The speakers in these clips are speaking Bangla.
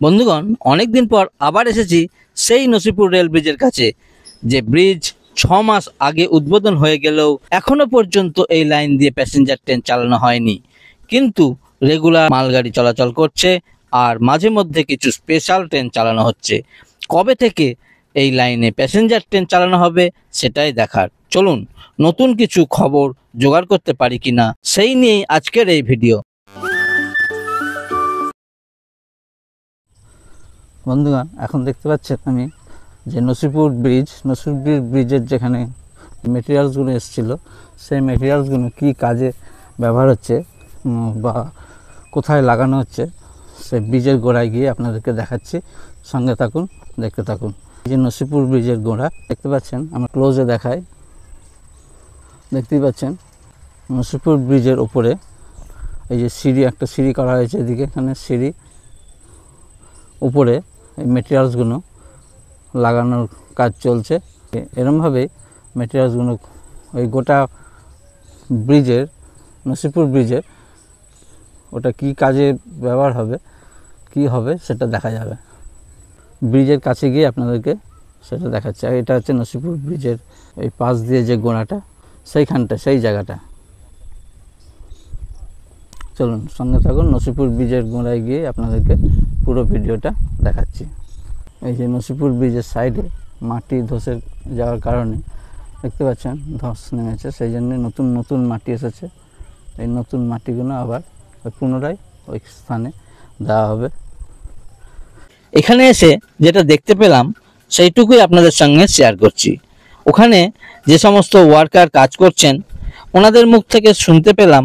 বন্ধুগণ, অনেকদিন পর আবার এসেছি সেই নসিপুর রেল ব্রিজের কাছে। যে ব্রিজ 6 মাস আগে উদ্বোধন হয়ে গেলেও এখনো পর্যন্ত এই লাইন দিয়ে প্যাসেঞ্জার ট্রেন চালানো হয়নি, কিন্তু রেগুলার মালগাড়ি চলাচল করছে আর মাঝে মধ্যে কিছু স্পেশাল ট্রেন চালানো হচ্ছে। কবে থেকে এই লাইনে প্যাসেঞ্জার ট্রেন চালানো হবে সেটাই দেখার। চলুন নতুন কিছু খবর জোগাড় করতে পারি কিনা সেই নিয়েই আজকের এই ভিডিও। বন্ধুগণ, এখন দেখতে পাচ্ছেন আমি যে নসিপুর ব্রিজের যেখানে মেটেরিয়ালসগুলো এসেছিলো, সেই মেটেরিয়ালসগুলো কী কাজে ব্যবহার হচ্ছে বা কোথায় লাগানো হচ্ছে সেই ব্রিজের গোড়ায় গিয়ে আপনাদেরকে দেখাচ্ছি। সঙ্গে থাকুন, দেখতে থাকুন। এই যে নসিপুর ব্রিজের গোড়া দেখতে পাচ্ছেন, আমরা ক্লোজে দেখাই। দেখতেই পাচ্ছেন নসিপুর ব্রিজের ওপরে এই যে একটা সিঁড়ি করা হয়েছে, এদিকে এখানে সিঁড়ি, উপরে এই মেটেরিয়ালসগুলো লাগানোর কাজ চলছে। এরমভাবে মেটেরিয়ালসগুলো ওই গোটা ব্রিজের, নসিপুর ব্রিজের ওটা কি কাজে ব্যবহার হবে, কি হবে সেটা দেখা যাবে। ব্রিজের কাছে গিয়ে আপনাদেরকে সেটা দেখাচ্ছে। আর এটা হচ্ছে নসিপুর ব্রিজের এই পাশ দিয়ে যে গোড়াটা, সেইখানটা, সেই জায়গাটা। চলুন সঙ্গে থাকুন, নসিপুর ব্রিজের গোড়ায় গিয়ে আপনাদেরকে পুরো ভিডিওটা দেখাচ্ছি। এই যে নসিপুর ব্রিজের সাইডে মাটি ধসে যাওয়ার কারণে দেখতে পাচ্ছেন ধস নেমেছে, সেই জন্য নতুন নতুন মাটি এসেছে। এই নতুন মাটিগুলো আবার পুনরায় ওই স্থানে দেওয়া হবে। এখানে এসে যেটা দেখতে পেলাম সেইটুকুই আপনাদের সঙ্গে শেয়ার করছি। ওখানে যে সমস্ত ওয়ার্কার কাজ করছেন ওনাদের মুখ থেকে শুনতে পেলাম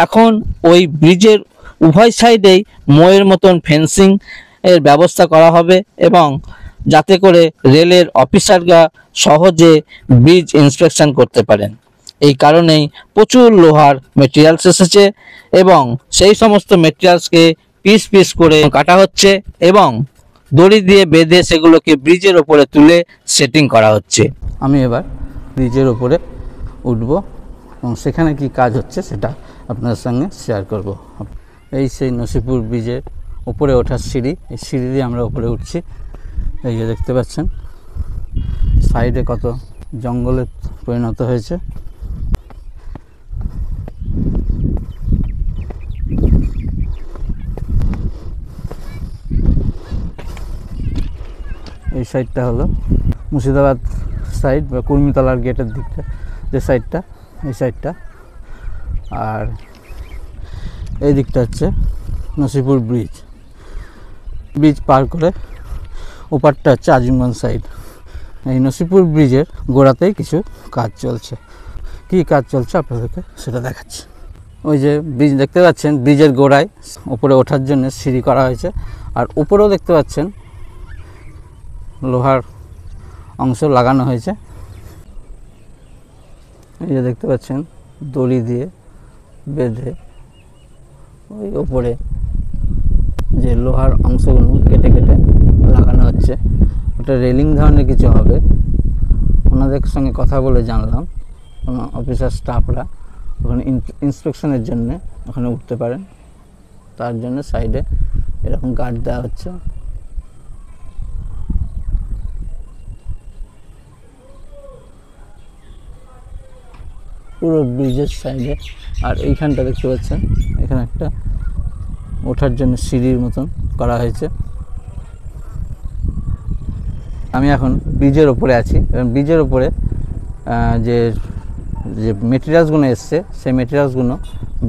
এখন ওই ব্রিজের উভয় সাইডেই ময়ের মতন ফেন্সিং এর ব্যবস্থা করা হবে, এবং যাতে করে রেলের অফিসাররা সহজে ব্রিজ ইন্সপেকশন করতে পারেন। এই কারণেই প্রচুর লোহার মেটেরিয়ালস এসেছে এবং সেই সমস্ত মেটেরিয়ালসকে পিস পিস করে কাটা হচ্ছে এবং দড়ি দিয়ে বেঁধে সেগুলোকে ব্রিজের ওপরে তুলে সেটিং করা হচ্ছে। আমি এবার ব্রিজের ওপরে উঠব এবং সেখানে কি কাজ হচ্ছে সেটা আপনাদের সঙ্গে শেয়ার করব। এই সেই নসিপুর ব্রিজের উপরে ওঠার সিঁড়ি, এই সিঁড়ি দিয়ে আমরা উপরে উঠছি। এই যে দেখতে পাচ্ছেন সাইডে কত জঙ্গলে পরিণত হয়েছে। এই সাইডটা হলো মুর্শিদাবাদ সাইড বা কুর্মিতলার গেটের দিকটা, যে সাইডটা, এই সাইডটা। আর এই দিকটা হচ্ছে নসিপুর ব্রিজ। ব্রিজ পার করে ওপারটা হচ্ছে আজিমগঞ্জ সাইড। এই নসিপুর ব্রিজের গোড়াতেই কিছু কাজ চলছে। কি কাজ চলছে আপনাদেরকে সেটা দেখাচ্ছি। ওই যে ব্রিজ দেখতে পাচ্ছেন, ব্রিজের গোড়ায় উপরে ওঠার জন্য সিঁড়ি করা হয়েছে, আর উপরেও দেখতে পাচ্ছেন লোহার অংশ লাগানো হয়েছে। এই যে দেখতে পাচ্ছেন দড়ি দিয়ে বেঁধে ওই ওপরে যে লোহার অংশগুলো কেটে কেটে লাগানো হচ্ছে। ওটা রেলিং ধরনের কিছু হবে। ওনাদের সঙ্গে কথা বলে জানলাম অফিসার স্টাফরা ওখানে ইন্সপেকশনের জন্য ওখানে উঠতে পারেন, তার জন্য সাইডে এরকম গার্ড দেওয়া হচ্ছে। পুরো ব্রিজের সাইডে। আর এইখানটা দেখতে পাচ্ছেন, এখানে একটা ওঠার জন্য সিঁড়ির মতন করা হয়েছে। আমি এখন ব্রিজের ওপরে আছি এবং ব্রিজের ওপরে যে যে মেটেরিয়ালসগুলো এসছে সেই মেটেরিয়ালসগুলো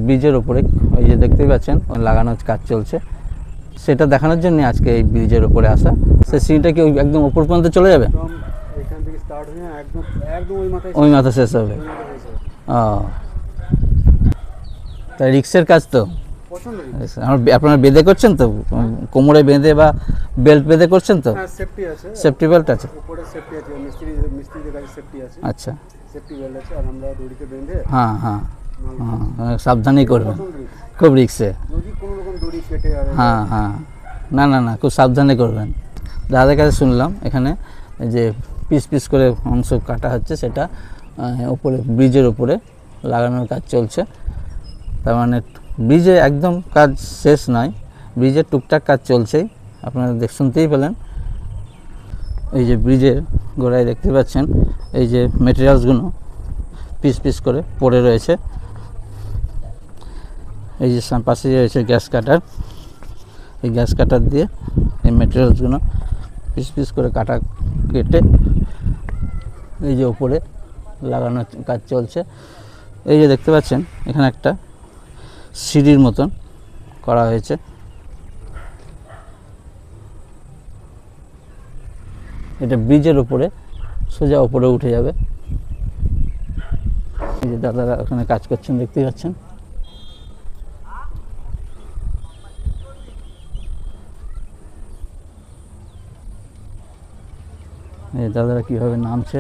ব্রিজের ওপরে ওই যে দেখতেই পাচ্ছেন লাগানোর কাজ চলছে, সেটা দেখানোর জন্য আজকে এই ব্রিজের ওপরে আসা। সেই সিঁড়িটা কি একদম ওপর পর্যন্ত চলে যাবে? ওই মাথা শেষ হবে। ও, তাই রিক্সের কাজ তো আপনারা বেঁধে করছেন তো, কোমরে বেঁধে বা বেল্ট বেঁধে করছেন তো? সেফটি বেল্ট আছে। আচ্ছা, হ্যাঁ হ্যাঁ হ্যাঁ, সাবধানেই করবেন, খুব রিক্সে। হ্যাঁ হ্যাঁ, না না না, খুব সাবধানে করবেন। দাদার কাছে শুনলাম এখানে যে পিস পিস করে অংশ কাটা হচ্ছে, সেটা ওপরে ব্রিজের ওপরে লাগানোর কাজ চলছে। তার মানে ব্রিজে একদম কাজ শেষ নয়, ব্রিজের টুকটাক কাজ চলছেই। আপনারা শুনতেই পেলেন। এই যে ব্রিজের গোড়ায় দেখতে পাচ্ছেন এই যে মেটেরিয়ালসগুলো পিস পিস করে পড়ে রয়েছে। এই যে পাশে রয়েছে গ্যাস কাটার, এই গ্যাস কাটার দিয়ে এই মেটেরিয়ালসগুলো পিস পিস করে কেটে এই যে উপরে লাগানোর কাজ চলছে। এই যে দেখতে পাচ্ছেন এখানে একটা সিঁড়ির মতন করা হয়েছে। এটা ব্রিজের উপরে সোজা উপরে উঠে যাবে। এই যে দাদারা ওখানে কাজ করছেন দেখতেই পাচ্ছেন। এই দাদারা কীভাবে নামছে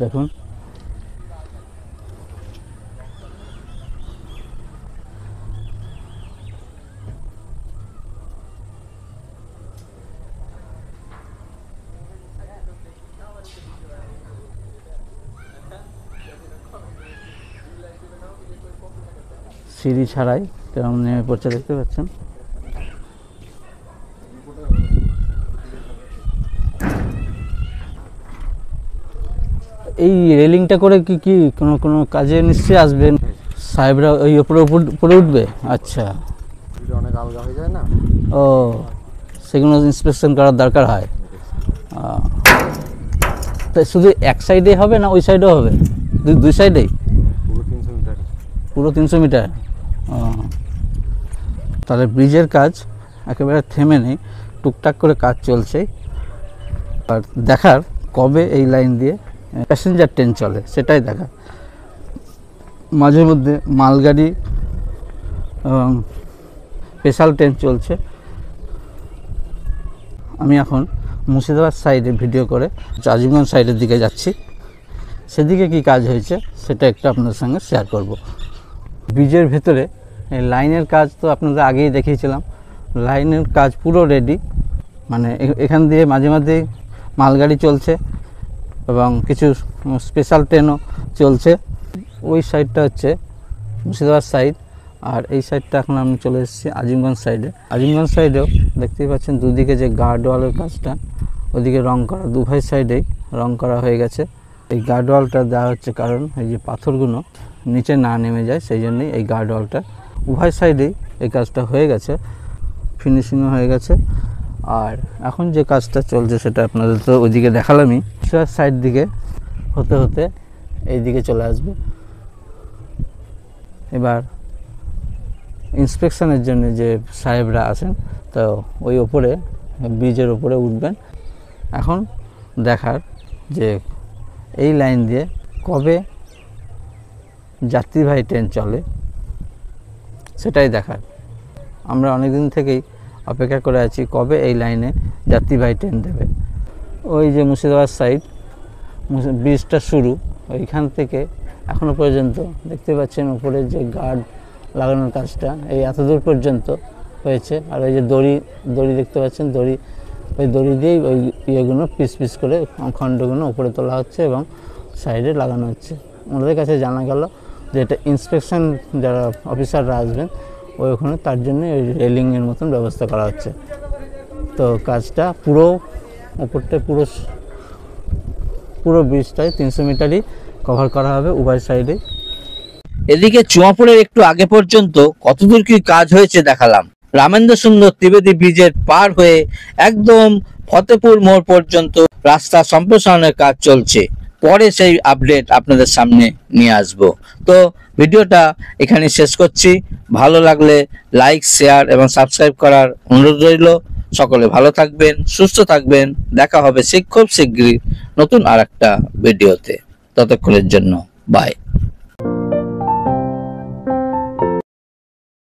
দেখুন। সিঁড়ি ছাড়াই কেমন নেমে পড়ছে দেখতে পাচ্ছেন। এই রেলিংটা করে কি কোনো কাজে নিশ্চয়ই আসবেন সাহেবরা? ওই উপরে উঠবে। আচ্ছা, অনেক আলগা হয়ে যায় না, ও সেগুলো ইন্সপেকশন করার দরকার হয়। তাই শুধু এক সাইডে হবে না ওই সাইডেও হবে? দুই সাইডেই? পুরো 300 মিটার। তাহলে ব্রিজের কাজ একেবারে থেমে নেই, টুকটাক করে কাজ চলছে। আর দেখার কবে এই লাইন দিয়ে প্যাসেঞ্জার ট্রেন চলে সেটাই দেখা। মাঝে মধ্যে মালগাড়ি এবং স্পেশাল ট্রেন চলছে। আমি এখন মুর্শিদাবাদ সাইডে ভিডিও করে আজিমগঞ্জ সাইডের দিকে যাচ্ছি। সেদিকে কি কাজ হয়েছে সেটা একটু আপনাদের সঙ্গে শেয়ার করব। ব্রিজের ভেতরে এই লাইনের কাজ তো আপনাদের আগেই দেখিয়েছিলাম। লাইনের কাজ পুরো রেডি, মানে এখান দিয়ে মাঝে মাঝে মালগাড়ি চলছে এবং কিছু স্পেশাল ট্রেনও চলছে। ওই সাইডটা হচ্ছে মুর্শিদাবাদ সাইড, আর এই সাইডটা এখন আমি চলে এসেছি আজিমগঞ্জ সাইডে। আজিমগঞ্জ সাইডেও দেখতেই পাচ্ছেন দুদিকে যে গার্ডওয়ালের কাজটা, ওদিকে রং করা, দুভাই সাইডেই রং করা হয়ে গেছে। এই গার্ডওয়ালটা দেওয়া হচ্ছে কারণ এই যে পাথরগুলো নিচে না নেমে যায়, সেই জন্যই এই গার্ডওয়ালটা। উভয় সাইডেই এই কাজটা হয়ে গেছে, ফিনিশিংও হয়ে গেছে। আর এখন যে কাজটা চলছে সেটা আপনাদের তো ওইদিকে দেখালামই। সাইড দিকে হতে হতে এই দিকে চলে আসবে। এবার ইন্সপেকশনের জন্য যে সাহেবরা আসেন তো ওই ওপরে ব্রিজের ওপরে উঠবেন। এখন দেখার যে এই লাইন দিয়ে কবে যাত্রীবাহী ট্রেন চলে সেটাই দেখার। আমরা অনেক দিন থেকেই অপেক্ষা করে আছি কবে এই লাইনে যাত্রীবাহী ট্রেন দেবে। ওই যে মুর্শিদাবাদ সাইড ব্রিজটা শুরু, ওইখান থেকে এখনও পর্যন্ত দেখতে পাচ্ছেন উপরে যে গার্ড লাগানোর কাজটা এই এতদূর পর্যন্ত হয়েছে। আর ওই যে দড়ি দেখতে পাচ্ছেন, ওই দড়ি দিয়েই ওই ইয়েগুলো পিস পিস করে খণ্ডগুলো উপরে তোলা হচ্ছে এবং সাইডে লাগানো হচ্ছে। ওনাদের কাছে জানা গেল যে এটা ইন্সপেকশন যারা অফিসাররা আসবেন ওখানে, তার জন্য ওই রেলিংয়ের মতন ব্যবস্থা করা হচ্ছে। তো কাজটা পুরো উপরটা পুরো ব্রিজটাই 300 মিটারই কভার করা হবে উভয় সাইডে। এদিকে চুয়াপুরের একটু আগে পর্যন্ত কতদূর কি কাজ হয়েছে দেখালাম। রামেন্দ্র সুন্দর ত্রিবেদী ব্রিজের পার হয়ে একদম ফতেপুর মোড় পর্যন্ত রাস্তা সম্প্রসারণের কাজ চলছে। পরে সেই আপডেট আপনাদের সামনে নিয়ে আসব। তো ভিডিওটা এখানে শেষ করছি। ভালো লাগলে লাইক, শেয়ার এবং সাবস্ক্রাইব করার অনুরোধ রইল। সকলে ভালো থাকবেন, সুস্থ থাকবেন। দেখা হবে খুব শীঘ্রই নতুন আরেকটা ভিডিওতে। ততক্ষণের জন্য বাই।